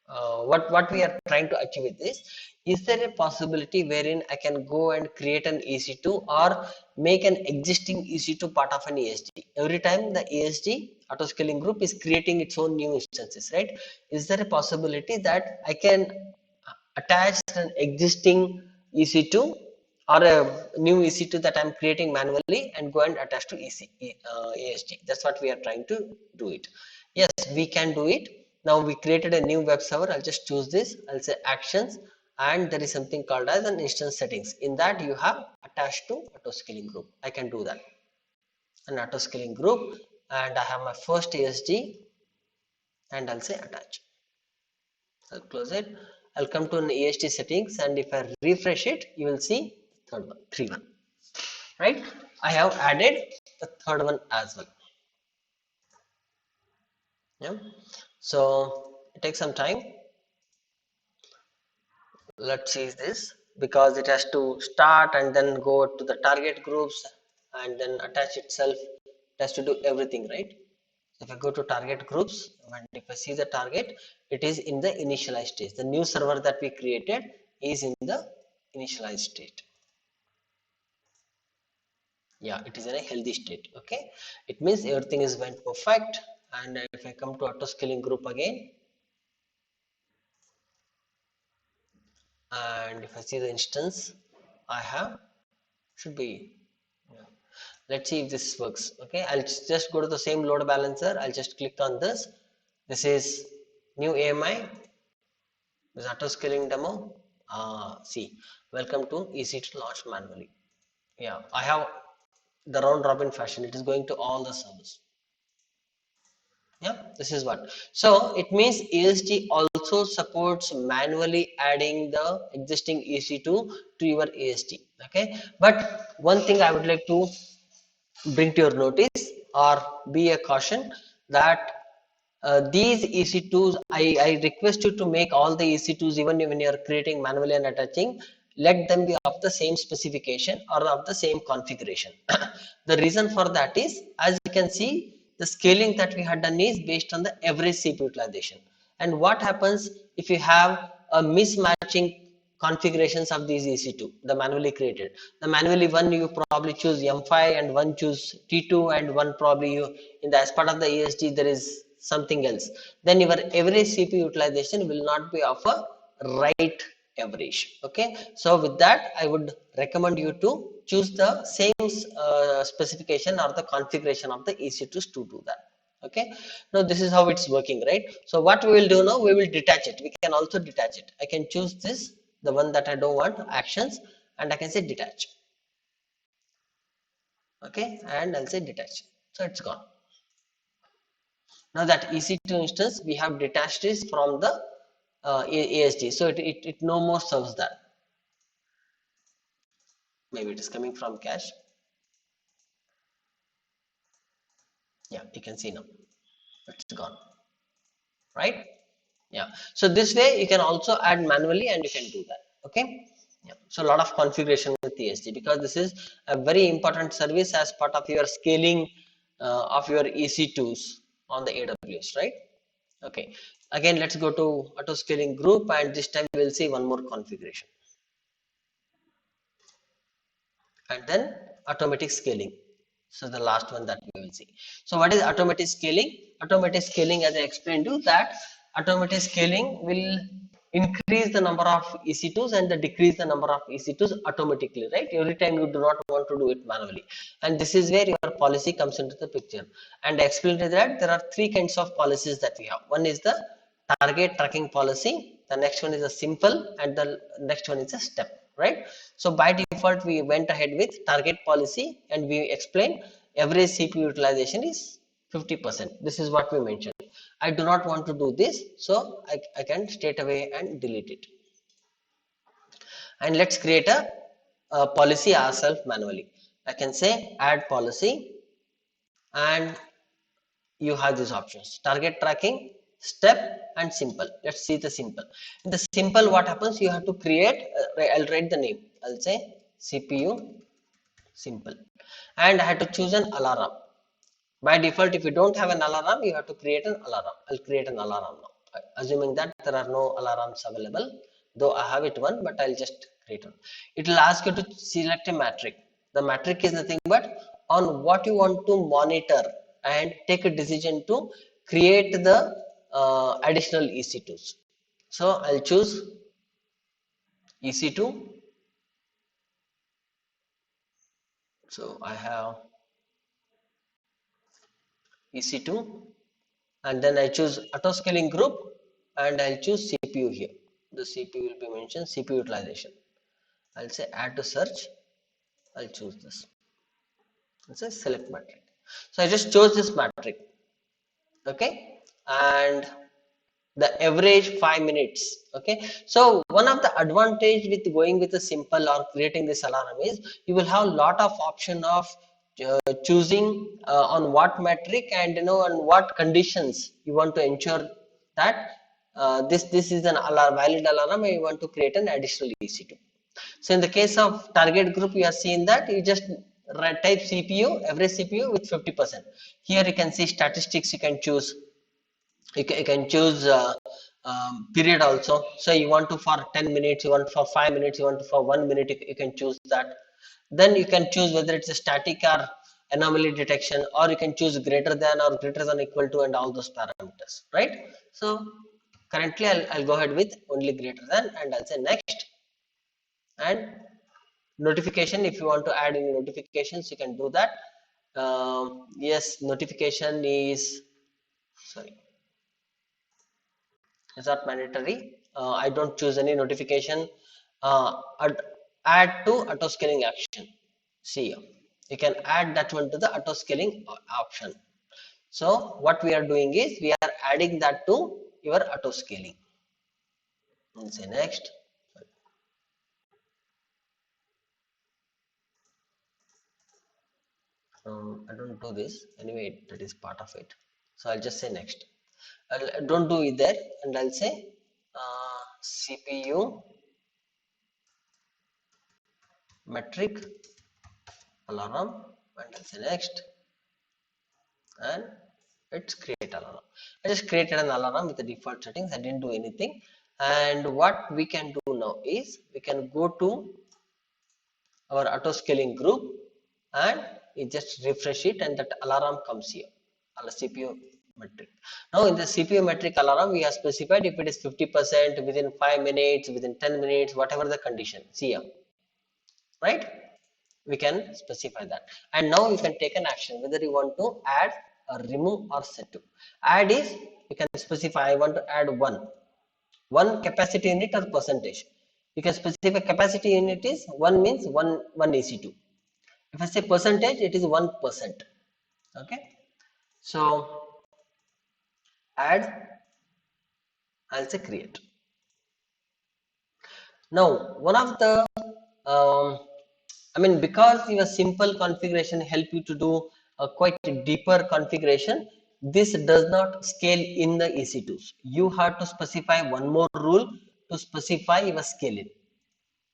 what we are trying to achieve with this, is there a possibility wherein I can go and create an EC2 or make an existing EC2 part of an ESD? Every time the ESD auto scaling group is creating its own new instances, right? Is there a possibility that I can attach an existing EC2 or a new EC2 that I'm creating manually and go and attach to ESD? That's what we are trying to do it. Yes, we can do it. Now we created a new web server. I'll just choose this. I'll say actions, and there is something called as an instance settings. In that you have attached to auto scaling group. I can do that. An auto scaling group, and I have my first ESD, and I'll say attach. I'll close it. I'll come to an ESD settings, and if I refresh it, you will see third one, 3.1. Right? I have added the third one as well. Yeah. So it takes some time. Let's see this, because it has to start and then go to the target groups and then attach itself. It has to do everything, right? So if I go to target groups and if I see the target, it is in the initialized stage. The new server that we created is in the initialized state. Yeah, it is in a healthy state. Okay, it means everything is went perfect. And if I come to auto scaling group again, and if I see the instance I have, should be, yeah. Let's see if this works. Okay, I'll just go to the same load balancer. I'll just click on this. This is new AMI. This auto scaling demo. See, welcome to EC2 launch manually. Yeah, I have the round robin fashion. It is going to all the servers. Yeah, this is what. So it means ESD also supports manually adding the existing EC2 to your ESD. Okay, but one thing I would like to bring to your notice or be a caution, that these EC2s, I request you to make all the EC2s, even when you are creating manually and attaching, let them be of the same specification or of the same configuration. The reason for that is, as you can see, the scaling that we had done is based on the average CPU utilization. And what happens if you have a mismatching configurations of these EC2, the manually created. The manually one you probably choose M5 and one choose T2 and one probably you in the as part of the ESD there is something else. Then your average CPU utilization will not be of a right average. Okay. So with that, I would recommend you to choose the same specification or the configuration of the EC2s to do that. Okay, now this is how it's working, right? So what we will do now, we will detach it. We can also detach it. I can choose this, the one that I don't want, actions, and I can say detach. Okay, and I'll say detach. So it's gone. Now that EC2 instance, we have detached this from the ASD. So it no more serves that. Maybe it is coming from cache. Yeah, you can see now. It's gone. Right? Yeah. So this way you can also add manually and you can do that. Okay. Yeah. So a lot of configuration with ESD, because this is a very important service as part of your scaling of your EC2s on the AWS, right? Okay. Again, let's go to auto scaling group, and this time we'll see one more configuration, and then automatic scaling. So the last one that we will see. So what is automatic scaling? Automatic scaling, as I explained you, that automatic scaling will increase the number of EC2s and decrease the number of EC2s automatically, right? Every time you do not want to do it manually. And this is where your policy comes into the picture. And I explained that there are three kinds of policies that we have. One is the target tracking policy. The next one is a simple, and the next one is a step, right? So by default, we went ahead with target policy and we explained average CPU utilization is 50%. This is what we mentioned. I do not want to do this, so I can straight away and delete it. And let's create a policy ourselves manually. I can say add policy, and you have these options: target tracking, step, and simple. Let's see the simple. In the simple, what happens? You have to create, I'll write the name. I'll say CPU simple, and I have to choose an alarm. By default, if you don't have an alarm, you have to create an alarm. I'll create an alarm now, assuming that there are no alarms available, though I have it one, but I'll just create one. It will ask you to select a metric. The metric is nothing but on what you want to monitor and take a decision to create the additional EC2s. So I'll choose EC2. So I have EC2, and then I choose auto scaling group, and I'll choose CPU here. The CPU will be mentioned, CPU utilization. I'll say add to search. I'll choose this. It's a select metric. So I just chose this metric. Okay, and the average 5 minutes. Okay, so one of the advantage with going with a simple or creating this alarm is you will have a lot of option of choosing on what metric, and on what conditions you want to ensure that this is an alarm, valid alarm, and you want to create an additional EC2. So in the case of target group, you have seen that you just type CPU, average CPU with 50%. Here you can see statistics. You can choose, you can choose period also. So you want to for 10 minutes, you want for 5 minutes, you want to for 1 minute, you can choose that. Then you can choose whether it's a static or anomaly detection, or you can choose greater than or greater than equal to, and all those parameters, right? So currently I'll go ahead with only greater than, and I'll say next. And notification, if you want to add any notifications, you can do that. Yes, notification is, sorry, it's not mandatory. I don't choose any notification. Add to auto scaling action. See, you can add that one to the auto scaling option. So what we are doing is we are adding that to your auto scaling. And say next. I don't do this anyway, that is part of it. So I'll just say next. Don't do it there, and I'll say CPU metric alarm, and I'll say next, and it's create alarm. I just created an alarm with the default settings. I didn't do anything. And what we can do now is we can go to our auto scaling group, and you just refresh it, and that alarm comes here on the CPU metric. Now in the CPU metric alarm, we have specified if it is 50%, within 5 minutes, within 10 minutes, whatever the condition. See here, right? We can specify that, and now you can take an action whether you want to add or remove or set to. Add is, you can specify I want to add one capacity unit or percentage. You can specify capacity unit is 1, means 1 EC2. If I say percentage, it is 1%. Okay, so add, I'll say create. Now one of the because your simple configuration help you to do a quite deeper configuration, this does not scale in the EC2s. You have to specify one more rule to specify your scaling.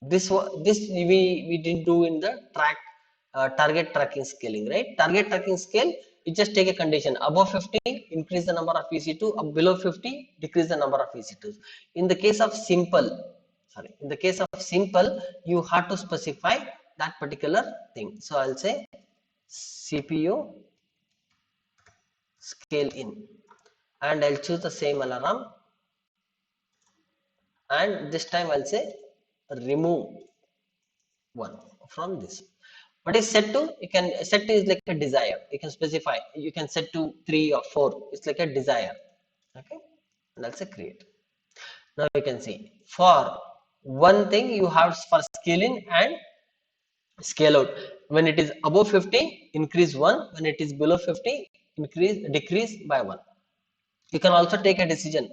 This we didn't do in the target tracking scaling, right? Target tracking scale, you just take a condition: above 50 increase the number of EC2, below 50 decrease the number of EC2s. In the case of simple, you have to specify that particular thing. So I'll say CPU scale in, and I'll choose the same alarm, and this time I'll say remove 1 from this. What is set to? You can set to is like a desire. You can specify. You can set to 3 or 4. It's like a desire. Okay, and I'll say create. Now you can see for one thing you have for scale in and scale out. When it is above 50, increase 1. When it is below 50, decrease by 1. You can also take a decision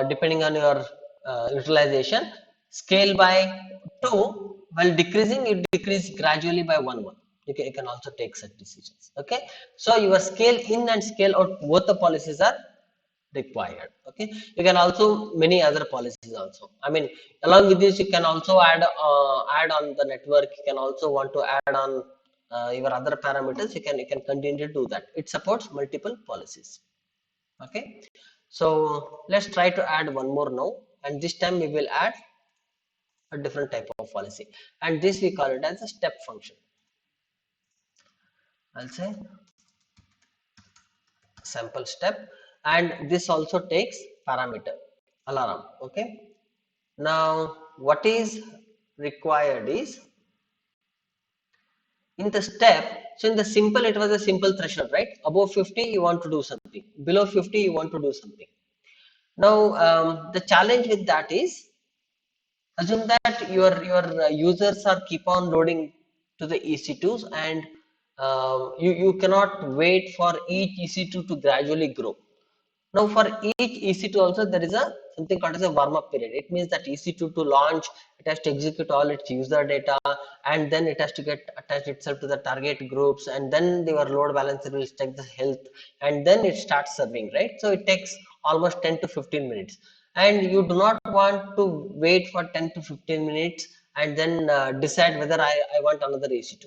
depending on your utilization. Scale by 2, while decreasing, you decrease gradually by 1. You can also take such decisions. Okay, so your scale in and scale out, both the policies are required. Okay, you can also many other policies also. I mean, along with this, you can also add on the network. You can also want to add on your other parameters. You can continue to do that. It supports multiple policies. Okay, so let's try to add one more now, and this time we will add a different type of policy, and this we call it as a step function. I'll say sample step, and this also takes parameter alarm. Okay, now what is required is in the step. So in the simple, it was a simple threshold, right? Above 50 you want to do something, below 50 you want to do something. Now the challenge with that is, assume that your users are keep on loading to the EC2s, and you cannot wait for each EC2 to gradually grow. Now for each EC2 also there is a something called as a warm up period. It means that EC2 to launch, it has to execute all its user data, and then it has to get attached itself to the target groups, and then your load balancer will check the health, and then it starts serving, right? So it takes almost 10 to 15 minutes, and you do not want to wait for 10 to 15 minutes and then decide whether I want another EC2,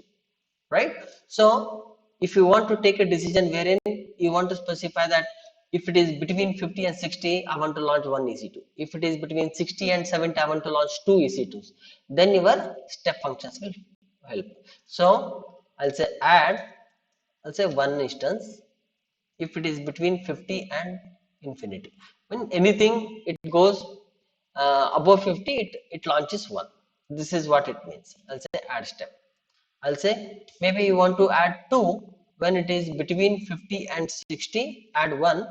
right? So if you want to take a decision wherein you want to specify that if it is between 50 and 60, I want to launch one EC2. If it is between 60 and 70, I want to launch two EC2s. Then your step functions will help. So I'll say add, I'll say one instance if it is between 50 and infinity. When anything it goes above 50, it launches one. This is what it means. I'll say add step. I'll say maybe you want to add 2 when it is between 50 and 60, add 1,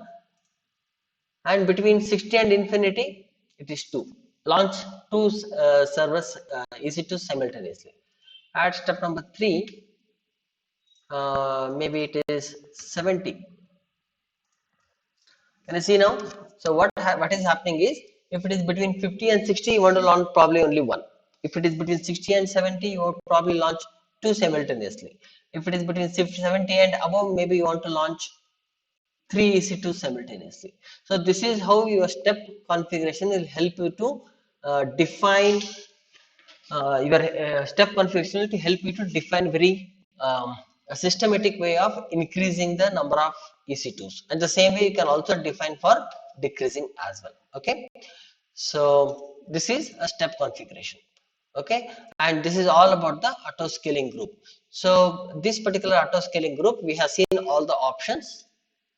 and between 60 and infinity it is 2. Launch two servers EC2 simultaneously. Add step number 3, maybe it is 70. Can you see now? So what is happening is, if it is between 50 and 60, you want to launch probably only one. If it is between 60 and 70, you would probably launch two simultaneously. If it is between 70 and above, maybe you want to launch three EC2 simultaneously. So this is how your step configuration will help you to define your step configuration to help you to define very a systematic way of increasing the number of EC2s, and the same way you can also define for decreasing as well. Okay, so this is a step configuration. Okay, and this is all about the auto scaling group. So this particular auto scaling group, we have seen all the options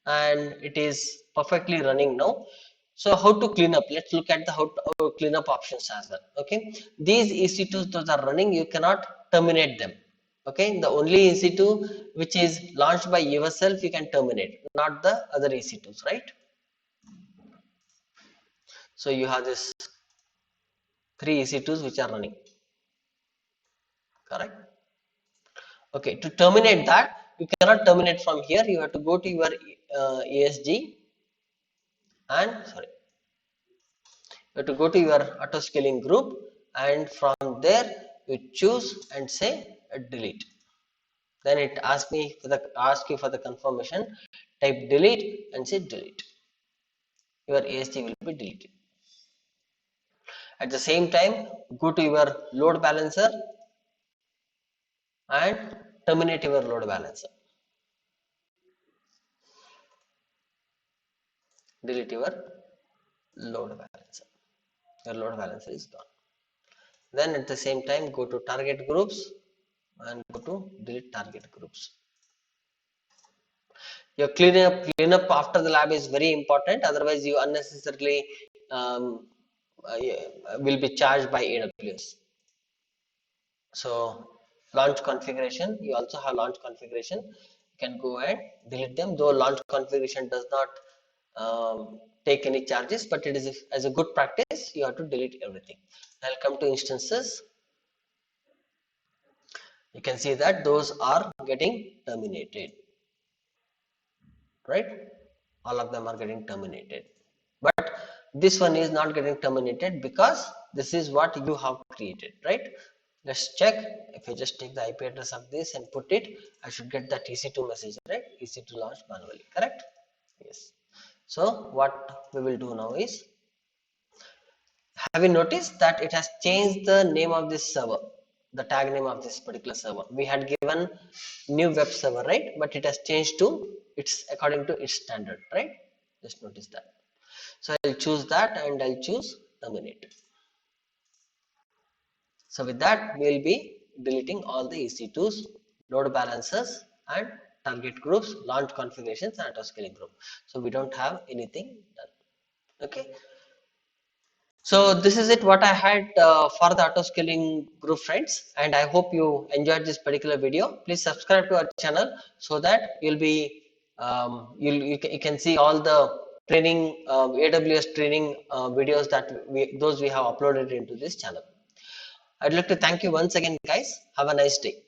and it is perfectly running now. So how to clean up? Let's look at the how to clean up options as well. Okay, these EC2s that are running, you cannot terminate them. Okay, the only EC2 which is launched by yourself you can terminate, not the other EC2s, right? So you have this three EC2s which are running, correct? Okay, to terminate that, you cannot terminate from here. You have to go to your ESG and sorry, you have to go to your auto scaling group, and from there you choose and say delete. Then it asks you for the confirmation. Type delete and say delete. Your ESG will be deleted. At the same time, go to your load balancer and terminate your load balancer. Delete your load balancer. Your load balancer is gone. Then at the same time, go to target groups and go to delete target groups. Your cleanup after the lab is very important. Otherwise, you unnecessarily will be charged by AWS. So launch configuration, you also have launch configuration. You can go and delete them. Though launch configuration does not take any charges, but it is as a good practice. You have to delete everything. I'll come to instances. You can see that those are getting terminated, right? All of them are getting terminated. But this one is not getting terminated because this is what you have created, right? Let's check. If I just take the IP address of this and put it, I should get that EC2 message, right? EC2 launch manually, correct? Yes. So what we will do now is, have you noticed that it has changed the name of this server, the tag name of this particular server? We had given new web server, right? But it has changed to its according to its standard, right? Just notice that. So I'll choose that and I'll choose terminate. So with that, we'll be deleting all the EC2s, load balancers, and target groups, launch configurations, and auto scaling group. So we don't have anything done. Okay. So this is it what I had for the auto scaling group, friends, and I hope you enjoyed this particular video. Please subscribe to our channel so that you'll be you can see all the training AWS training videos that we have uploaded into this channel. I'd like to thank you once again, guys. Have a nice day.